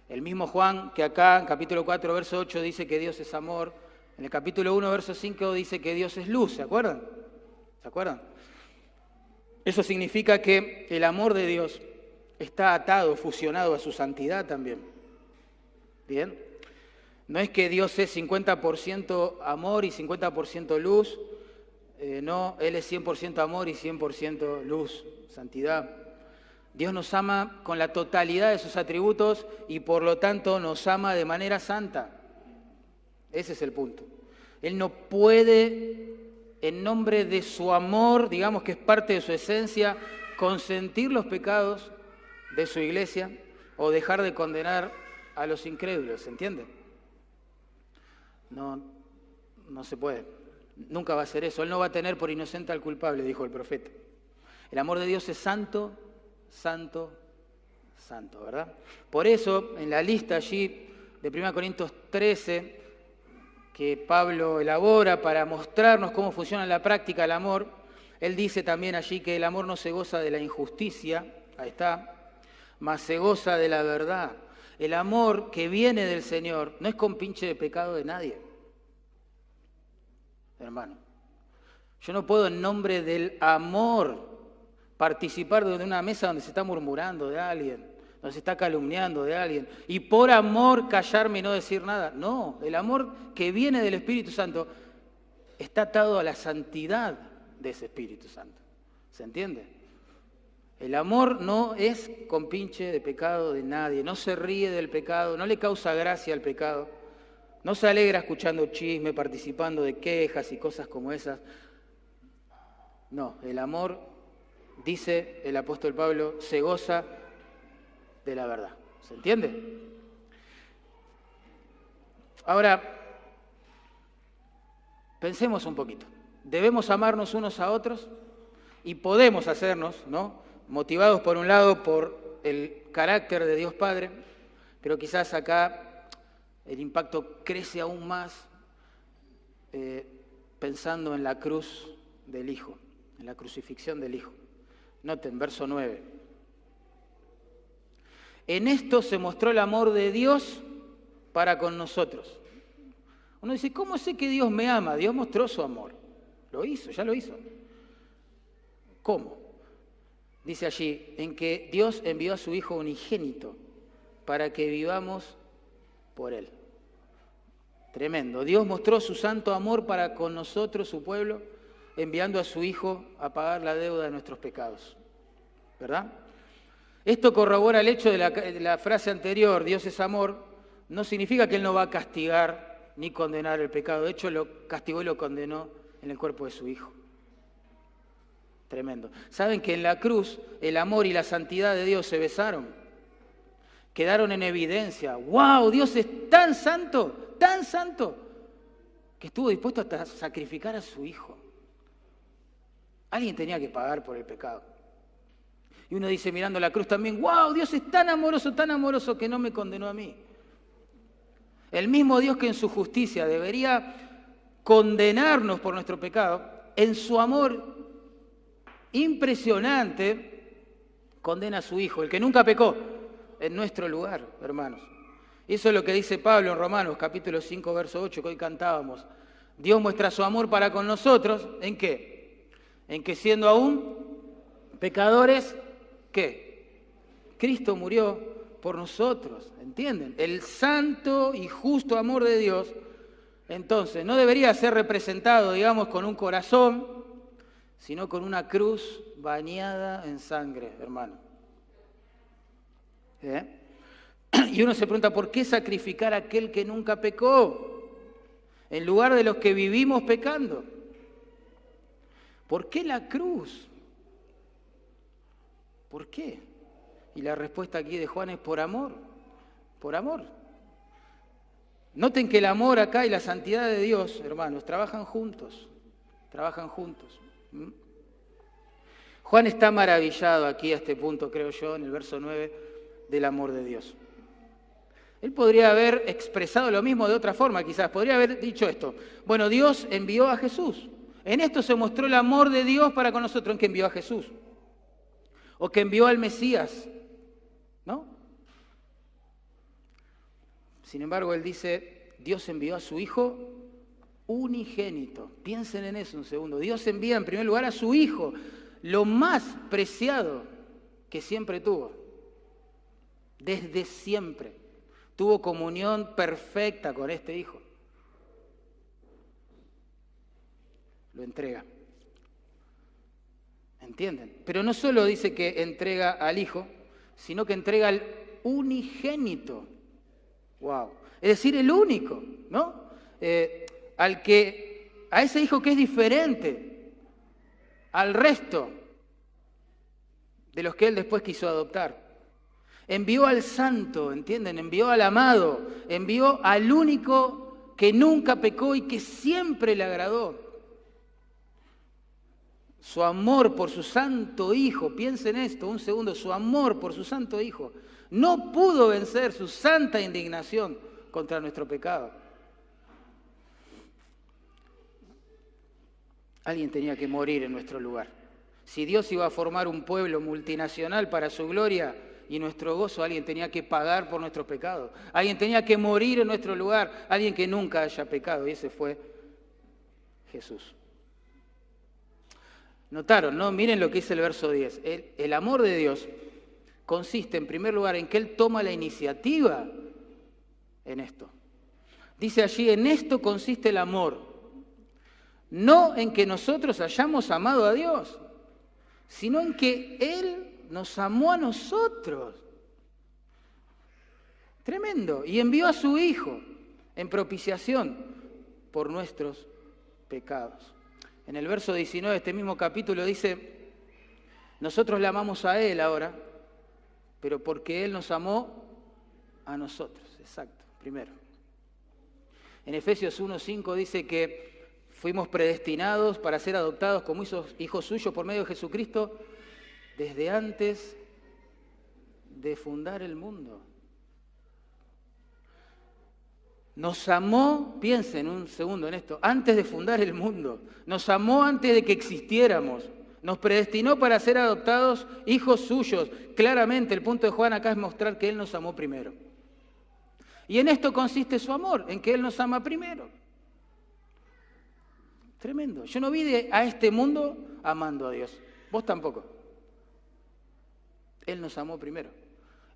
El mismo Juan, que acá en capítulo 4, verso 8, dice que Dios es amor. En el capítulo 1, verso 5, dice que Dios es luz. ¿Se acuerdan? ¿Se acuerdan? Eso significa que el amor de Dios está atado, fusionado a su santidad también. ¿Bien? No es que Dios es 50% amor y 50% luz. No, Él es 100% amor y 100% luz, santidad. Dios nos ama con la totalidad de sus atributos y por lo tanto nos ama de manera santa. Ese es el punto. Él no puede, en nombre de su amor, digamos que es parte de su esencia, consentir los pecados de su iglesia o dejar de condenar a los incrédulos, ¿se entiende? No se puede. Nunca va a ser eso. Él no va a tener por inocente al culpable, dijo el profeta. El amor de Dios es santo, santo, santo, ¿verdad? Por eso, en la lista allí de 1 Corintios 13, que Pablo elabora para mostrarnos cómo funciona en la práctica el amor, él dice también allí que el amor no se goza de la injusticia, ahí está, mas se goza de la verdad. El amor que viene del Señor no es compinche de pecado de nadie, hermano. Yo no puedo en nombre del amor participar de una mesa donde se está murmurando de alguien, donde se está calumniando de alguien, y por amor callarme y no decir nada. No, el amor que viene del Espíritu Santo está atado a la santidad de ese Espíritu Santo. ¿Se entiende? El amor no es compinche de pecado de nadie, no se ríe del pecado, no le causa gracia al pecado, no se alegra escuchando chisme, participando de quejas y cosas como esas. No, el amor, dice el apóstol Pablo, se goza de la verdad. ¿Se entiende? Ahora, pensemos un poquito. Debemos amarnos unos a otros y podemos hacernos, ¿no? Motivados por un lado por el carácter de Dios Padre, pero quizás acá el impacto crece aún más pensando en la cruz del Hijo, en la crucifixión del Hijo. Noten, verso 9. En esto se mostró el amor de Dios para con nosotros. Uno dice, ¿cómo sé que Dios me ama? Dios mostró su amor. Lo hizo, ya lo hizo. ¿Cómo? Dice allí, en que Dios envió a su Hijo unigénito para que vivamos por Él. Tremendo. Dios mostró su santo amor para con nosotros, su pueblo, enviando a su Hijo a pagar la deuda de nuestros pecados. ¿Verdad? Esto corrobora el hecho de la frase anterior, Dios es amor, no significa que Él no va a castigar ni condenar el pecado. De hecho, lo castigó y lo condenó en el cuerpo de su Hijo. Tremendo. ¿Saben que en la cruz el amor y la santidad de Dios se besaron? Quedaron en evidencia. ¡Wow! Dios es tan santo, que estuvo dispuesto hasta a sacrificar a su hijo. Alguien tenía que pagar por el pecado. Y uno dice mirando la cruz también, wow, Dios es tan amoroso que no me condenó a mí. El mismo Dios que en su justicia debería condenarnos por nuestro pecado, en su amor impresionante, condena a su Hijo, el que nunca pecó, en nuestro lugar, hermanos. Eso es lo que dice Pablo en Romanos, capítulo 5, verso 8, que hoy cantábamos. Dios muestra su amor para con nosotros, ¿en qué? En que siendo aún pecadores, ¿qué? Cristo murió por nosotros, ¿entienden? El santo y justo amor de Dios, entonces, no debería ser representado, digamos, con un corazón, sino con una cruz bañada en sangre, hermano. Y uno se pregunta, ¿por qué sacrificar a aquel que nunca pecó en lugar de los que vivimos pecando? ¿Por qué la cruz? ¿Por qué? Y la respuesta aquí de Juan es por amor, por amor. Noten que el amor acá y la santidad de Dios, hermanos, trabajan juntos, trabajan juntos. Juan está maravillado aquí a este punto, creo yo, en el verso 9, del amor de Dios. Él podría haber expresado lo mismo de otra forma, quizás. Podría haber dicho esto. Bueno, Dios envió a Jesús. En esto se mostró el amor de Dios para con nosotros, en que envió a Jesús. O que envió al Mesías, ¿no? Sin embargo, él dice, Dios envió a su Hijo unigénito. Piensen en eso un segundo. Dios envía en primer lugar a su Hijo, lo más preciado que siempre tuvo. Desde siempre. Tuvo comunión perfecta con este Hijo. Lo entrega. ¿Entienden? Pero no solo dice que entrega al Hijo, sino que entrega al unigénito. Wow. Es decir, el único, ¿no? A ese Hijo que es diferente al resto de los que Él después quiso adoptar. Envió al santo, ¿entienden? Envió al amado, envió al único que nunca pecó y que siempre le agradó. Su amor por su santo Hijo, piensen esto un segundo, su amor por su santo Hijo no pudo vencer su santa indignación contra nuestro pecado. Alguien tenía que morir en nuestro lugar. Si Dios iba a formar un pueblo multinacional para su gloria y nuestro gozo, alguien tenía que pagar por nuestros pecados. Alguien tenía que morir en nuestro lugar, alguien que nunca haya pecado, y ese fue Jesús. ¿Notaron, no? Miren lo que dice el verso 10. El amor de Dios consiste, en primer lugar, en que Él toma la iniciativa en esto. Dice allí, en esto consiste el amor. No en que nosotros hayamos amado a Dios, sino en que Él nos amó a nosotros. Tremendo. Y envió a su Hijo en propiciación por nuestros pecados. En el verso 19 de este mismo capítulo dice, nosotros le amamos a Él ahora, pero porque Él nos amó a nosotros. Exacto, primero. En Efesios 1:5 dice que fuimos predestinados para ser adoptados como hijos suyos por medio de Jesucristo desde antes de fundar el mundo. Nos amó, piensen un segundo en esto, antes de fundar el mundo. Nos amó antes de que existiéramos. Nos predestinó para ser adoptados hijos suyos. Claramente el punto de Juan acá es mostrar que Él nos amó primero. Y en esto consiste su amor, en que Él nos ama primero. Tremendo. Yo no vine a este mundo amando a Dios. Vos tampoco. Él nos amó primero.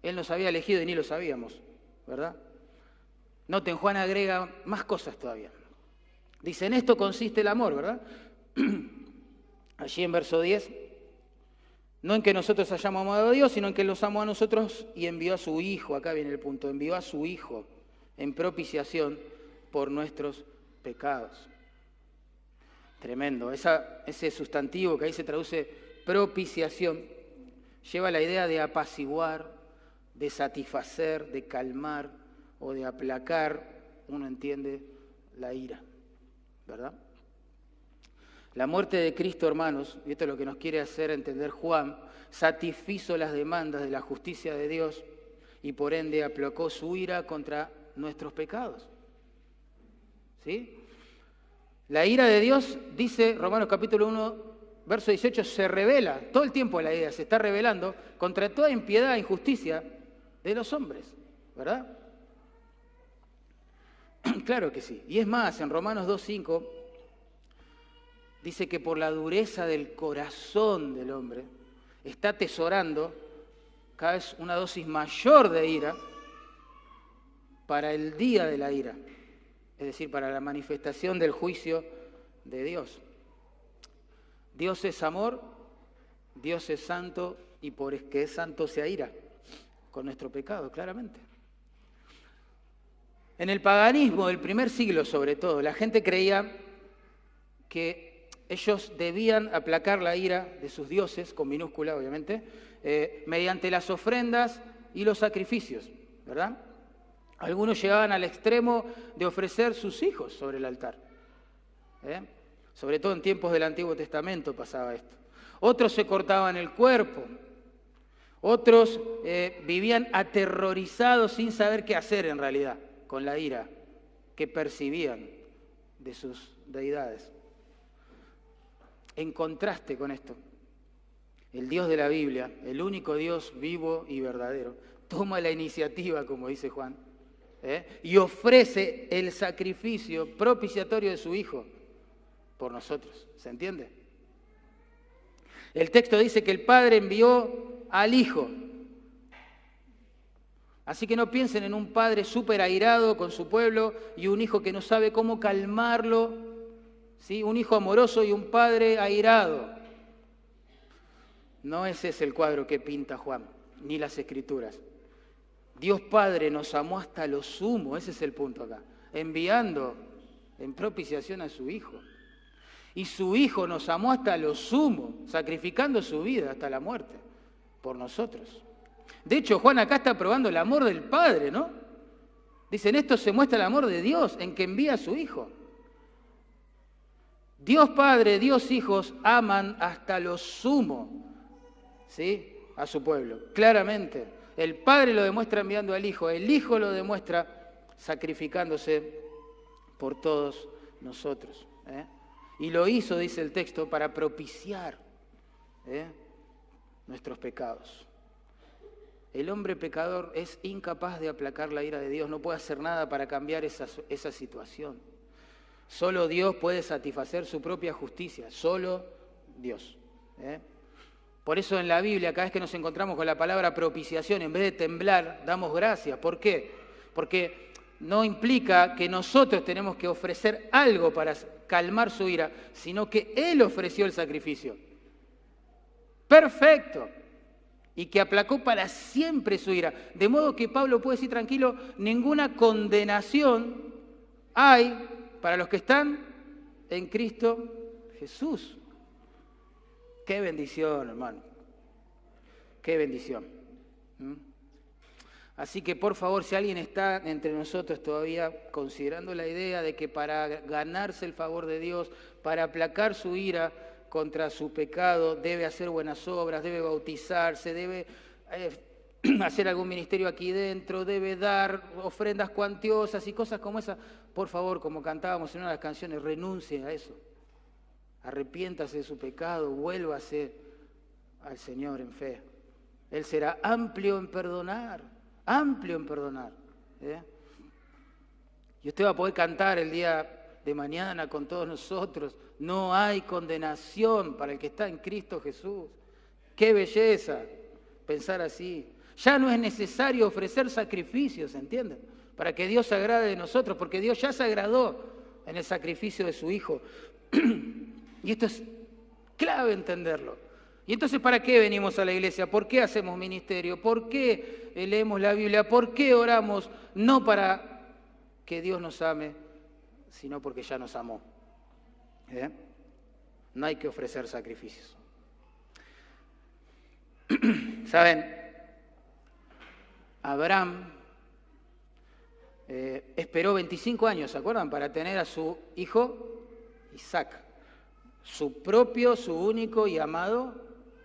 Él nos había elegido y ni lo sabíamos, ¿verdad? Noten, Juan agrega más cosas todavía. Dice, en esto consiste el amor, ¿verdad? Allí en verso 10, no en que nosotros hayamos amado a Dios, sino en que Él nos amó a nosotros y envió a su Hijo, acá viene el punto, envió a su Hijo en propiciación por nuestros pecados. Tremendo. Ese sustantivo que ahí se traduce propiciación lleva la idea de apaciguar, de satisfacer, de calmar o de aplacar, uno entiende, la ira. ¿verdad? La muerte de Cristo, hermanos, y esto es lo que nos quiere hacer entender Juan, satisfizo las demandas de la justicia de Dios y por ende aplacó su ira contra nuestros pecados. ¿Sí? La ira de Dios, dice Romanos capítulo 1, verso 18, se revela, todo el tiempo la idea se está revelando contra toda impiedad e injusticia de los hombres, ¿verdad? Claro que sí. Y es más, en Romanos 2:5 dice que por la dureza del corazón del hombre está atesorando cada vez una dosis mayor de ira para el día de la ira, es decir, para la manifestación del juicio de Dios. Dios es amor, Dios es santo y por que es santo se aira con nuestro pecado, claramente. En el paganismo del primer siglo, sobre todo, la gente creía que ellos debían aplacar la ira de sus dioses, con minúscula obviamente, mediante las ofrendas y los sacrificios, ¿verdad? Algunos llegaban al extremo de ofrecer sus hijos sobre el altar. Sobre todo en tiempos del Antiguo Testamento pasaba esto. Otros se cortaban el cuerpo. Otros vivían aterrorizados sin saber qué hacer en realidad con la ira que percibían de sus deidades. En contraste con esto, el Dios de la Biblia, el único Dios vivo y verdadero, toma la iniciativa, como dice Juan, y ofrece el sacrificio propiciatorio de su Hijo por nosotros. ¿Se entiende? El texto dice que el Padre envió al Hijo. Así que no piensen en un padre súper airado con su pueblo y un hijo que no sabe cómo calmarlo, ¿sí? Un hijo amoroso y un padre airado. No ese es el cuadro que pinta Juan, ni las Escrituras. Dios Padre nos amó hasta lo sumo, ese es el punto acá, enviando en propiciación a su Hijo. Y su Hijo nos amó hasta lo sumo, sacrificando su vida hasta la muerte por nosotros. De hecho, Juan acá está probando el amor del Padre, ¿no? Dice, en esto se muestra el amor de Dios, en que envía a su Hijo. Dios Padre, Dios Hijos aman hasta lo sumo, ¿sí? A su pueblo, claramente. El Padre lo demuestra enviando al Hijo, el Hijo lo demuestra sacrificándose por todos nosotros. Y lo hizo, dice el texto, para propiciar nuestros pecados. El hombre pecador es incapaz de aplacar la ira de Dios, no puede hacer nada para cambiar esa situación. Solo Dios puede satisfacer su propia justicia, solo Dios. Por eso en la Biblia, cada vez que nos encontramos con la palabra propiciación, en vez de temblar, damos gracias. ¿Por qué? Porque no implica que nosotros tenemos que ofrecer algo para calmar su ira, sino que Él ofreció el sacrificio. Perfecto. Y que aplacó para siempre su ira. De modo que Pablo puede decir tranquilo, ninguna condenación hay para los que están en Cristo Jesús. Qué bendición, hermano. Qué bendición. Así que por favor, si alguien está entre nosotros todavía considerando la idea de que para ganarse el favor de Dios, para aplacar su ira contra su pecado, debe hacer buenas obras, debe bautizarse, debe hacer algún ministerio aquí dentro, debe dar ofrendas cuantiosas y cosas como esas, por favor, como cantábamos en una de las canciones, renuncie a eso. Arrepiéntase de su pecado, vuélvase al Señor en fe. Él será amplio en perdonar, amplio en perdonar. Y usted va a poder cantar el día de mañana con todos nosotros, no hay condenación para el que está en Cristo Jesús. ¡Qué belleza pensar así! Ya no es necesario ofrecer sacrificios, ¿entienden? Para que Dios se agrade de nosotros, porque Dios ya se agradó en el sacrificio de su Hijo. Y esto es clave entenderlo. Y entonces, ¿para qué venimos a la iglesia? ¿Por qué hacemos ministerio? ¿Por qué leemos la Biblia? ¿Por qué oramos? No para que Dios nos ame, sino porque ya nos amó. No hay que ofrecer sacrificios. ¿Saben? Abraham esperó 25 años, ¿se acuerdan? Para tener a su hijo Isaac, su propio, su único y amado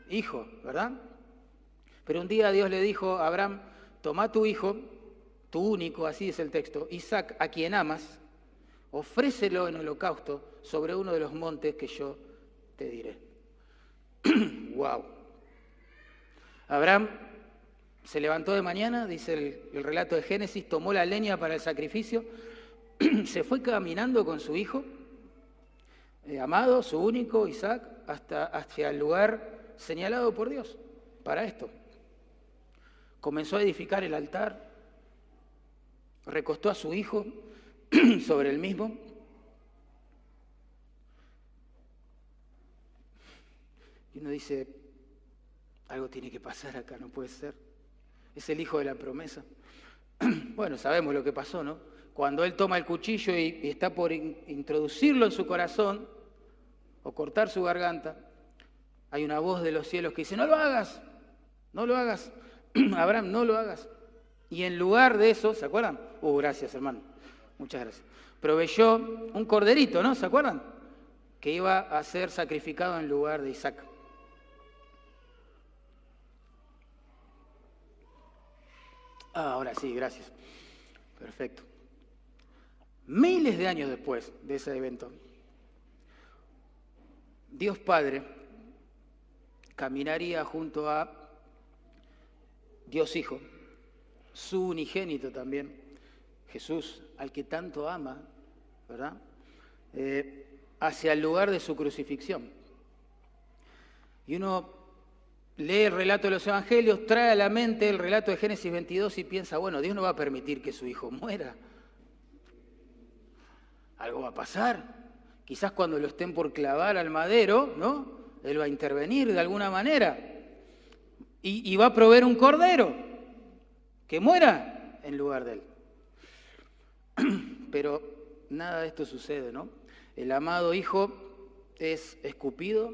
hijo, ¿verdad? Pero un día Dios le dijo a Abraham, toma tu hijo, tu único, así es el texto, Isaac, a quien amas, ofrécelo en holocausto sobre uno de los montes que yo te diré. ¡Wow! Abraham se levantó de mañana, dice el relato de Génesis, tomó la leña para el sacrificio, se fue caminando con su hijo, amado, su único, Isaac, hacia el lugar señalado por Dios para esto. Comenzó a edificar el altar, recostó a su hijo sobre el mismo. Y uno dice, algo tiene que pasar acá, no puede ser. Es el hijo de la promesa. Bueno, sabemos lo que pasó, ¿no? Cuando él toma el cuchillo y está por introducirlo en su corazón o cortar su garganta, hay una voz de los cielos que dice, no lo hagas, no lo hagas, Abraham, no lo hagas. Y en lugar de eso, ¿se acuerdan? Gracias, hermano, muchas gracias. Proveyó un corderito, ¿no? ¿Se acuerdan? Que iba a ser sacrificado en lugar de Isaac. Ahora sí, gracias. Perfecto. Miles de años después de ese evento, Dios Padre caminaría junto a Dios Hijo, su unigénito también, Jesús, al que tanto ama, ¿verdad? Hacia el lugar de su crucifixión. Y uno lee el relato de los evangelios, trae a la mente el relato de Génesis 22 y piensa, bueno, Dios no va a permitir que su hijo muera. Algo va a pasar. Quizás cuando lo estén por clavar al madero, ¿no? Él va a intervenir de alguna manera. Y va a proveer un cordero que muera en lugar de él. Pero nada de esto sucede, ¿no? El amado Hijo es escupido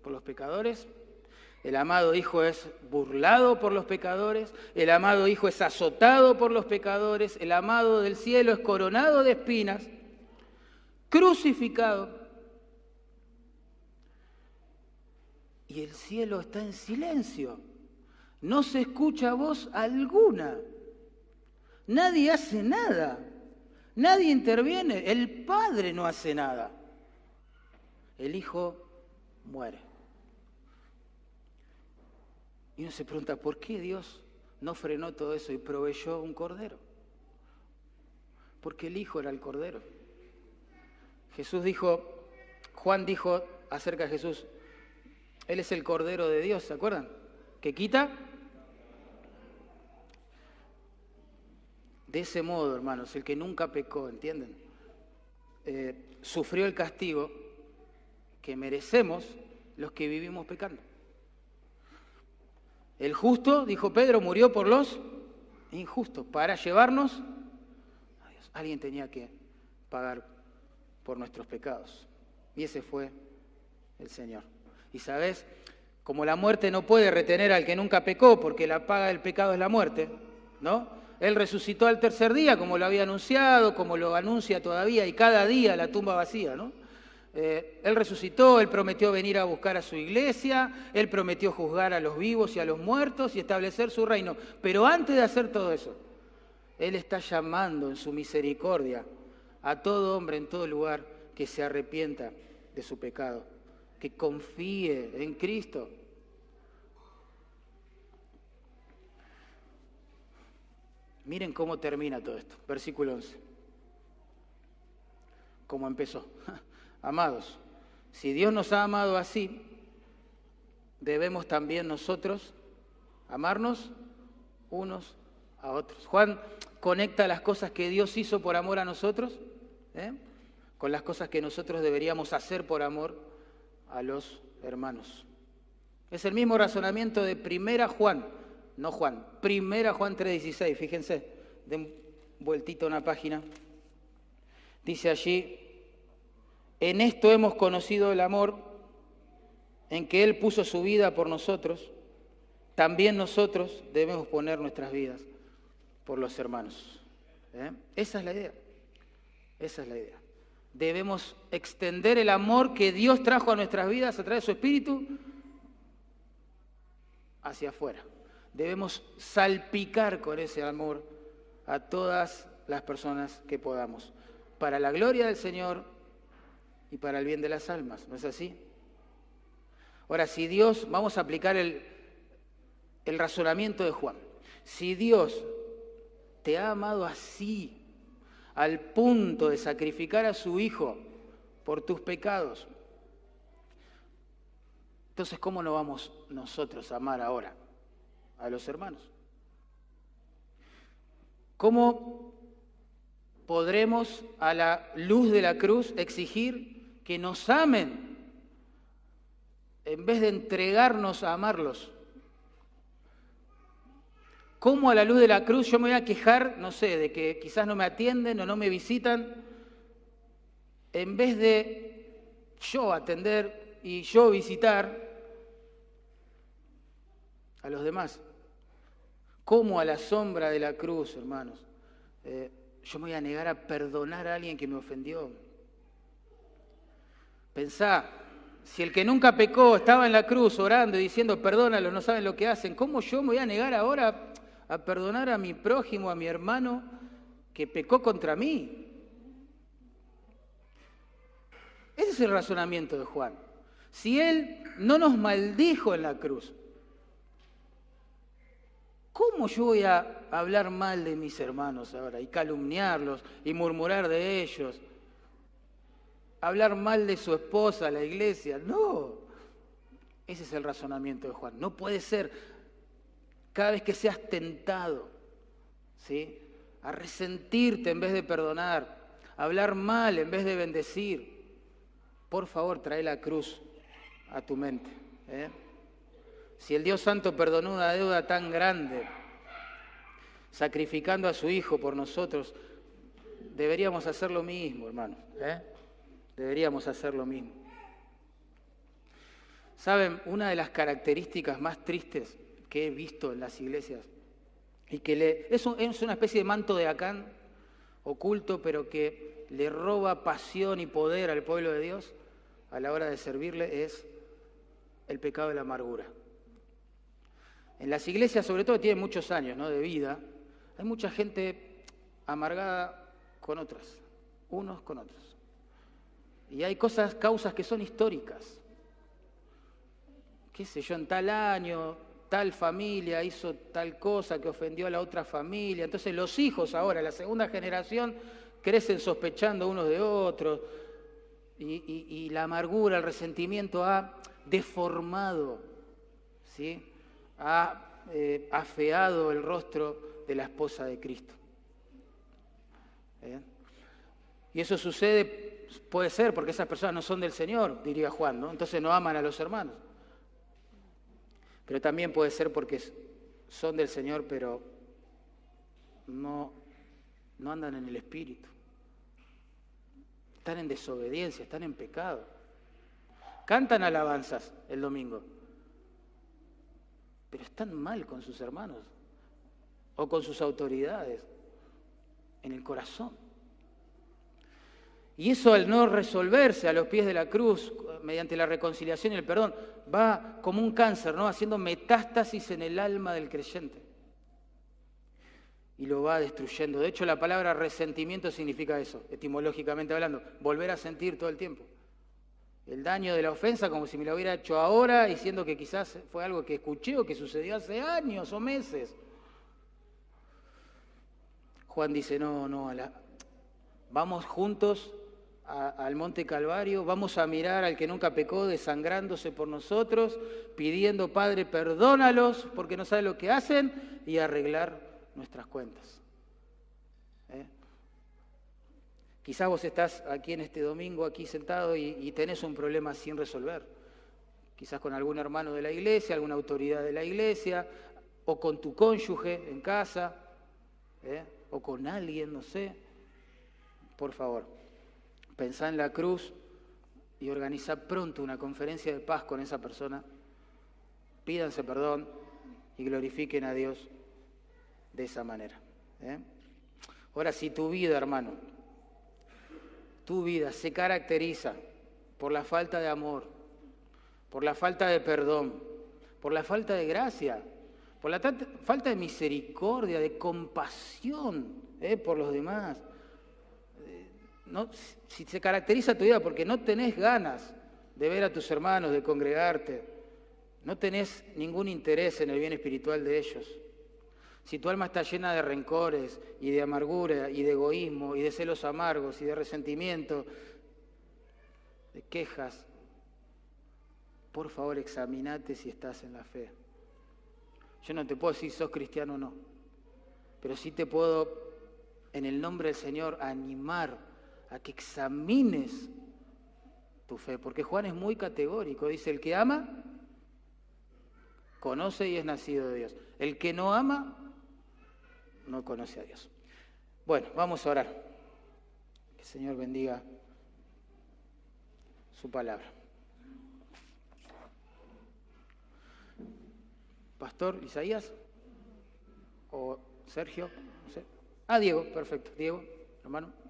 por los pecadores. El amado Hijo es burlado por los pecadores, el amado Hijo es azotado por los pecadores, el amado del cielo es coronado de espinas, crucificado, y el cielo está en silencio. No se escucha voz alguna, nadie hace nada, nadie interviene, el Padre no hace nada, el Hijo muere. Y uno se pregunta, ¿por qué Dios no frenó todo eso y proveyó un cordero? Porque el Hijo era el cordero. Juan dijo acerca de Jesús, Él es el Cordero de Dios, ¿se acuerdan? Que quita. De ese modo, hermanos, el que nunca pecó, ¿entienden? Sufrió el castigo que merecemos los que vivimos pecando. El justo, dijo Pedro, murió por los injustos, para llevarnos a Dios. Alguien tenía que pagar por nuestros pecados. Y ese fue el Señor. Y sabes, como la muerte no puede retener al que nunca pecó, porque la paga del pecado es la muerte, ¿no? Él resucitó al tercer día, como lo había anunciado, como lo anuncia todavía, y cada día la tumba vacía, ¿no? Él resucitó, Él prometió venir a buscar a su iglesia, Él prometió juzgar a los vivos y a los muertos y establecer su reino. Pero antes de hacer todo eso, Él está llamando en su misericordia a todo hombre en todo lugar que se arrepienta de su pecado, que confíe en Cristo. Miren cómo termina todo esto, versículo 11. Cómo empezó. Amados, si Dios nos ha amado así, debemos también nosotros amarnos unos a otros. Juan conecta las cosas que Dios hizo por amor a nosotros, con las cosas que nosotros deberíamos hacer por amor a los hermanos. Es el mismo razonamiento de Primera Juan 3:16, fíjense, den vueltita una página. Dice allí, en esto hemos conocido el amor, en que Él puso su vida por nosotros, también nosotros debemos poner nuestras vidas por los hermanos. Esa es la idea, esa es la idea. debemos extender el amor que Dios trajo a nuestras vidas a través de su Espíritu hacia afuera. Debemos salpicar con ese amor a todas las personas que podamos, para la gloria del Señor y para el bien de las almas. ¿No es así? Ahora, si Dios, vamos a aplicar el razonamiento de Juan. Si Dios te ha amado así, al punto de sacrificar a su Hijo por tus pecados, entonces, ¿cómo no vamos nosotros a amar ahora a los hermanos? ¿Cómo podremos, a la luz de la cruz, exigir que nos amen en vez de entregarnos a amarlos? ¿Cómo a la luz de la cruz yo me voy a quejar, no sé, de que quizás no me atienden o no me visitan, en vez de yo atender y yo visitar a los demás? ¿Cómo a la sombra de la cruz, hermanos, yo me voy a negar a perdonar a alguien que me ofendió? Pensá, si el que nunca pecó estaba en la cruz orando y diciendo perdónalo, no saben lo que hacen, ¿cómo yo me voy a negar ahora a perdonar a mi prójimo, a mi hermano que pecó contra mí? Ese es el razonamiento de Juan. Si él no nos maldijo en la cruz, ¿cómo yo voy a hablar mal de mis hermanos ahora y calumniarlos y murmurar de ellos? Hablar mal de su esposa, la iglesia. No, ese es el razonamiento de Juan. No puede ser. Cada vez que seas tentado, ¿sí?, a resentirte en vez de perdonar, a hablar mal en vez de bendecir, por favor, trae la cruz a tu mente. Si el Dios Santo perdonó una deuda tan grande, sacrificando a su Hijo por nosotros, deberíamos hacer lo mismo, hermanos. Deberíamos hacer lo mismo. ¿Saben? Una de las características más tristes que he visto en las iglesias, y que es una especie de manto de Acán oculto, pero que le roba pasión y poder al pueblo de Dios a la hora de servirle, es el pecado de la amargura. En las iglesias, sobre todo, tienen muchos años, ¿no?, de vida, hay mucha gente amargada con otras, unos con otros. Y hay causas que son históricas. Qué sé yo, en tal año, tal familia hizo tal cosa que ofendió a la otra familia. Entonces los hijos ahora, la segunda generación, crecen sospechando unos de otros. Y la amargura, el resentimiento ha deformado, ¿sí?, ha afeado el rostro de la esposa de Cristo. Y eso sucede, puede ser porque esas personas no son del Señor, diría Juan, ¿no? Entonces no aman a los hermanos. Pero también puede ser porque son del Señor, pero no andan en el Espíritu. Están en desobediencia, están en pecado. Cantan alabanzas el domingo, pero están mal con sus hermanos o con sus autoridades en el corazón. Y eso, al no resolverse a los pies de la cruz, mediante la reconciliación y el perdón, va como un cáncer, ¿no?, haciendo metástasis en el alma del creyente. Y lo va destruyendo. De hecho, la palabra resentimiento significa eso, etimológicamente hablando, volver a sentir todo el tiempo. El daño de la ofensa como si me lo hubiera hecho ahora, diciendo que quizás fue algo que escuché o que sucedió hace años o meses. Juan dice, vamos juntos al Monte Calvario, vamos a mirar al que nunca pecó desangrándose por nosotros, pidiendo, Padre, perdónalos porque no saben lo que hacen, y arreglar nuestras cuentas. Quizás vos estás aquí en este domingo, aquí sentado, y tenés un problema sin resolver. Quizás con algún hermano de la iglesia, alguna autoridad de la iglesia, o con tu cónyuge en casa, o con alguien, no sé. Por favor, pensá en la cruz y organizá pronto una conferencia de paz con esa persona. Pídanse perdón y glorifiquen a Dios de esa manera. Ahora, si tu vida, hermano, tu vida se caracteriza por la falta de amor, por la falta de perdón, por la falta de gracia, por la falta de misericordia, de compasión por los demás. No, si se caracteriza tu vida porque no tenés ganas de ver a tus hermanos, de congregarte, no tenés ningún interés en el bien espiritual de ellos, si tu alma está llena de rencores y de amargura y de egoísmo y de celos amargos y de resentimiento, de quejas, por favor examínate si estás en la fe. Yo no te puedo decir sos cristiano o no, pero sí te puedo, en el nombre del Señor, animar a que examines tu fe, porque Juan es muy categórico, dice, el que ama, conoce y es nacido de Dios. El que no ama, no conoce a Dios. Bueno, vamos a orar. Que el Señor bendiga su palabra. Pastor Isaías o Sergio, no sé. Diego, perfecto. Diego, hermano.